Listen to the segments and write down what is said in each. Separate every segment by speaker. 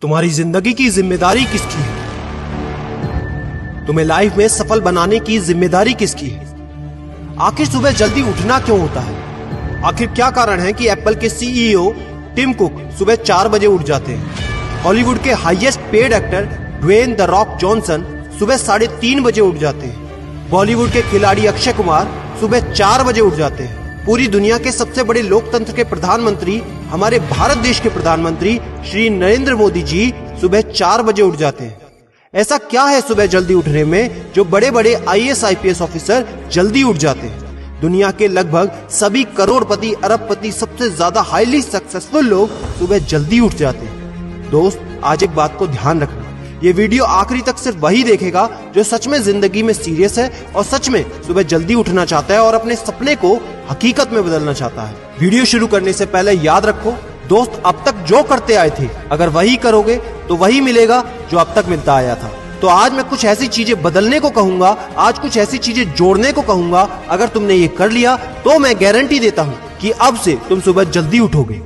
Speaker 1: तुम्हारी जिंदगी की जिम्मेदारी किसकी है? तुम्हें लाइफ में सफल बनाने की जिम्मेदारी किसकी है? आखिर सुबह जल्दी उठना क्यों होता है? आखिर क्या कारण है कि एप्पल के सीईओ टिम कुक सुबह 4 बजे उठ जाते हैं? हॉलीवुड के highest paid actor Dwayne the Rock Johnson सुबह 3:30 बजे उठ जाते हैं। बॉलीवुड के खिलाड़ी अक्षय कुमार सुबह 4 बजे उठ जाते हैं। पूरी दुनिया के सबसे बड़े लोकतंत्र के प्रधानमंत्री, हमारे भारत देश के प्रधानमंत्री श्री नरेंद्र मोदी जी सुबह 4 बजे उठ जाते हैं। ऐसा क्या है सुबह जल्दी उठने में जो बड़े बड़े आईएएस आईपीएस ऑफिसर जल्दी उठ जाते हैं? दुनिया के लगभग सभी करोड़पति, अरबपति, सबसे ज्यादा हाईली सक्सेसफुल लोग सुबह जल्दी उठ जाते हैं। दोस्त, आज एक बात को ध्यान रखना, ये वीडियो आखिरी तक सिर्फ वही देखेगा जो सच में जिंदगी में सीरियस है और सच में सुबह जल्दी उठना चाहता है और अपने सपने को हकीकत में बदलना चाहता है। वीडियो शुरू करने से पहले याद रखो दोस्त, अब तक जो करते आए थे अगर वही करोगे तो वही मिलेगा जो अब तक मिलता आया था। तो आज मैं कुछ ऐसी चीजें बदलने को कहूंगा, आज कुछ ऐसी चीजें जोड़ने को कहूंगा। अगर तुमने ये कर लिया तो मैं गारंटी देता हूं कि अब से तुम सुबह जल्दी उठोगे।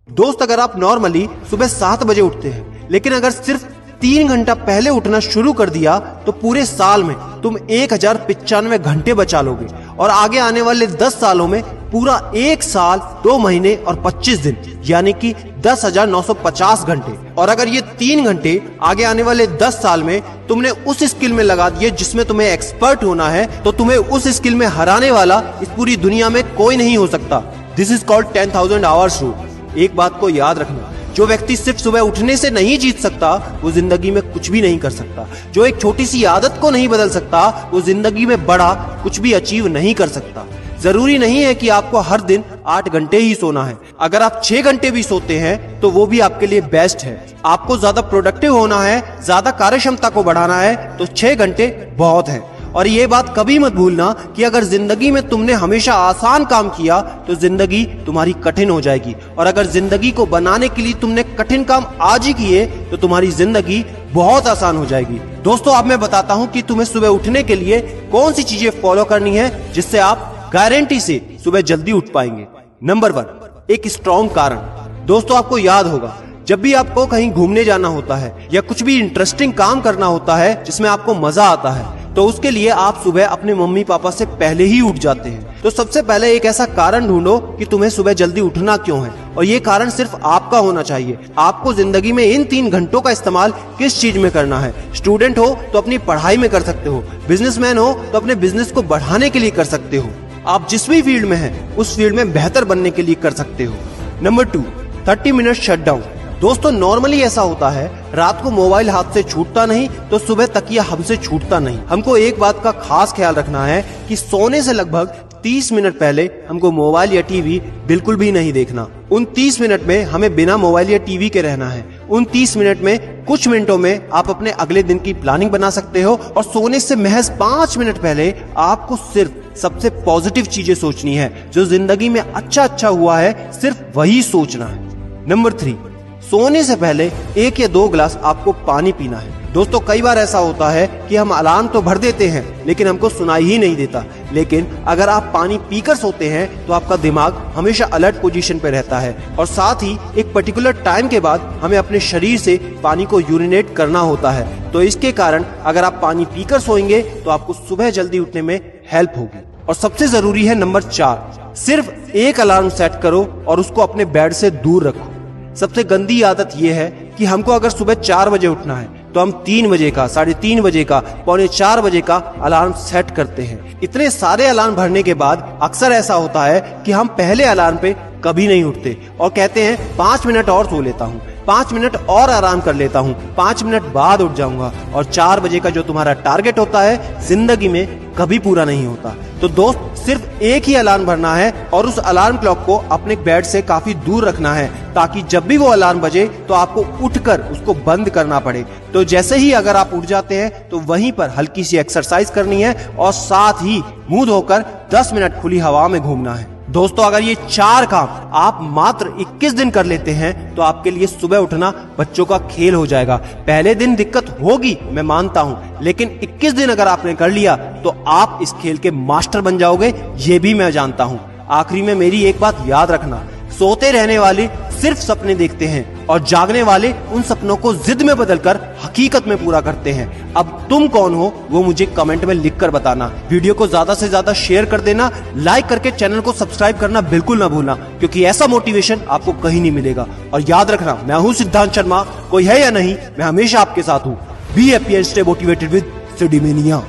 Speaker 1: दोस्त, अगर आप नॉर्मली सुबह 7 बजे उठते हैं लेकिन अगर सिर्फ 3 घंटा पहले उठना शुरू कर दिया तो पूरे साल में तुम 1095 घंटे बचा लोगे और आगे आने वाले 10 सालों में पूरा 1 साल 2 महीने और 25 दिन यानी कि 10,950 घंटे। और अगर ये 3 घंटे आगे आने वाले 10 साल में तुमने उस स्किल में लगा दिए जिसमें तुम्हें एक्सपर्ट होना है तो तुम्हें उस स्किल में हराने वाला इस पूरी दुनिया में कोई नहीं हो सकता। This is called 10,000 hours rule. एक बात को याद रखना, जो व्यक्ति सिर्फ सुबह उठने से नहीं जीत सकता वो जिंदगी में कुछ भी नहीं कर सकता। जो एक छोटी सी आदत को नहीं बदल सकता वो जिंदगी में बड़ा कुछ भी अचीव नहीं कर सकता। जरूरी नहीं है कि आपको हर दिन 8 घंटे ही सोना है। अगर आप 6 घंटे भी सोते हैं तो वो भी आपके लिए बेस्ट है। आपको ज्यादा प्रोडक्टिव होना है, ज्यादा कार्य क्षमता को बढ़ाना है तो 6 घंटे बहुत है। और ये बात कभी मत भूलना कि अगर जिंदगी में तुमने हमेशा आसान काम किया तो जिंदगी तुम्हारी कठिन हो जाएगी और अगर जिंदगी को बनाने के लिए तुमने कठिन काम आज ही किए तो तुम्हारी जिंदगी बहुत आसान हो जाएगी। दोस्तों, अब मैं बताता हूँ कि तुम्हें सुबह उठने के लिए कौन सी चीजें फॉलो करनी है जिससे आप गारंटी से सुबह जल्दी उठ पाएंगे। नंबर 1, एक स्ट्रॉन्ग कारण। दोस्तों, आपको याद होगा जब भी आपको कहीं घूमने जाना होता है या कुछ भी इंटरेस्टिंग काम करना होता है जिसमें आपको मजा आता है तो उसके लिए आप सुबह अपने मम्मी पापा से पहले ही उठ जाते हैं। तो सबसे पहले एक ऐसा कारण ढूंढो कि तुम्हें सुबह जल्दी उठना क्यों है और ये कारण सिर्फ आपका होना चाहिए। आपको जिंदगी में इन 3 घंटों का इस्तेमाल किस चीज में करना है? स्टूडेंट हो तो अपनी पढ़ाई में कर सकते हो, बिजनेसमैन हो तो अपने बिजनेस को बढ़ाने के लिए कर सकते हो, आप जिस भी फील्ड में हैं उस फील्ड में बेहतर बनने के लिए कर सकते हो। Number 2, 30 minute shutdown. दोस्तों, नॉर्मली ऐसा होता है रात को मोबाइल हाथ से छूटता नहीं तो सुबह तकिया हमसे छूटता नहीं। हमको एक बात का खास ख्याल रखना है कि सोने से लगभग 30 मिनट पहले हमको मोबाइल या टीवी बिल्कुल भी नहीं देखना। उन 30 मिनट में हमें बिना मोबाइल या टीवी के रहना है। उन 30 मिनट में कुछ मिनटों में आप अपने अगले दिन की प्लानिंग बना सकते हो और सोने से महज 5 मिनट पहले आपको सिर्फ सबसे पॉजिटिव चीजें सोचनी है। जो जिंदगी में अच्छा हुआ है सिर्फ वही सोचना है। नंबर 3, सोने से पहले 1 या 2 गिलास आपको पानी पीना है। दोस्तों, कई बार ऐसा होता है कि हम अलार्म तो भर देते हैं लेकिन हमको सुनाई ही नहीं देता। लेकिन अगर आप पानी पीकर सोते हैं तो आपका दिमाग हमेशा अलर्ट पोजीशन पे रहता है और साथ ही एक पर्टिकुलर टाइम के बाद हमें अपने शरीर से पानी को यूरिनेट करना होता है। तो इसके कारण अगर आप पानी पीकर सोएंगे तो आपको सुबह जल्दी उठने में हेल्प होगी। और सबसे जरूरी है नंबर 4, सिर्फ एक अलार्म सेट करो और उसको अपने बेड से दूर रखो। सबसे गंदी आदत यह है कि हमको अगर सुबह 4 बजे उठना है तो हम 3 बजे का, 3:30 बजे का, 3:45 बजे का अलार्म सेट करते हैं। इतने सारे अलार्म भरने के बाद अक्सर ऐसा होता है कि हम पहले अलार्म पे कभी नहीं उठते और कहते हैं 5 मिनट और सो लेता हूँ, 5 मिनट और आराम कर लेता हूँ, 5 मिनट बाद उठ जाऊंगा। और 4 बजे का जो तुम्हारा टारगेट होता है जिंदगी में कभी पूरा नहीं होता। तो दोस्त, सिर्फ एक ही अलार्म भरना है और उस अलार्म क्लॉक को अपने बेड से काफी दूर रखना है ताकि जब भी वो अलार्म बजे तो आपको उठकर उसको बंद करना पड़े। तो जैसे ही अगर आप उठ जाते हैं तो वहीं पर हल्की सी एक्सरसाइज करनी है और साथ ही मुंह धोकर 10 मिनट खुली हवा में घूमना है। दोस्तों, अगर ये 4 काम आप मात्र 21 दिन कर लेते हैं तो आपके लिए सुबह उठना बच्चों का खेल हो जाएगा। पहले दिन दिक्कत होगी, मैं मानता हूं, लेकिन 21 दिन अगर आपने कर लिया तो आप इस खेल के मास्टर बन जाओगे, ये भी मैं जानता हूं। आखिरी में मेरी एक बात याद रखना, सोते रहने वाले सिर्फ सपने देखते हैं और जागने वाले उन सपनों को जिद में बदलकर हकीकत में पूरा करते हैं। अब तुम कौन हो वो मुझे कमेंट में लिखकर बताना। वीडियो को ज्यादा से ज्यादा शेयर कर देना, लाइक करके चैनल को सब्सक्राइब करना बिल्कुल ना भूलना, क्योंकि ऐसा मोटिवेशन आपको कहीं नहीं मिलेगा। और याद रखना, मैं हूं सिद्धांत शर्मा, कोई है या नहीं, मैं हमेशा आपके साथ हूं। Be happy and stay motivated with सिडीमेनिया।